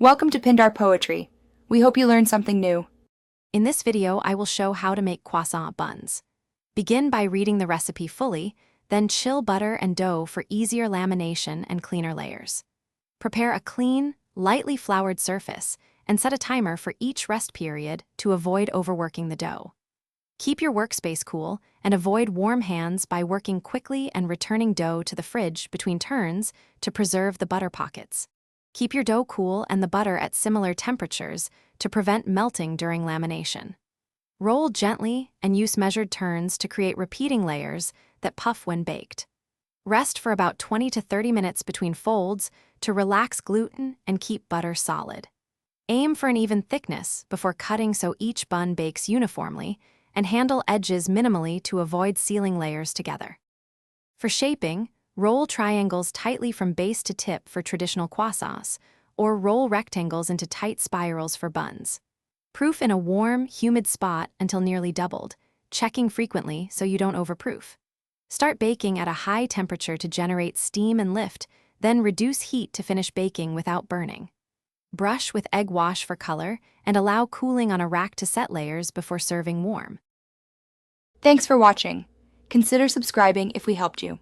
Welcome to Pindar Poetry. We hope you learned something new. In this video, I will show how to make croissant buns. Begin by reading the recipe fully, then chill butter and dough for easier lamination and cleaner layers. Prepare a clean, lightly floured surface and set a timer for each rest period to avoid overworking the dough. Keep your workspace cool and avoid warm hands by working quickly and returning dough to the fridge between turns to preserve the butter pockets. Keep your dough cool and the butter at similar temperatures to prevent melting during lamination. Roll gently and use measured turns to create repeating layers that puff when baked. Rest for about 20 to 30 minutes between folds to relax gluten and keep butter solid. Aim for an even thickness before cutting so each bun bakes uniformly, and handle edges minimally to avoid sealing layers together. For shaping, roll triangles tightly from base to tip for traditional croissants, or roll rectangles into tight spirals for buns. Proof in a warm, humid spot until nearly doubled, checking frequently so you don't overproof. Start baking at a high temperature to generate steam and lift, then reduce heat to finish baking without burning. Brush with egg wash for color and allow cooling on a rack to set layers before serving warm. Thanks for watching. Consider subscribing if we helped you.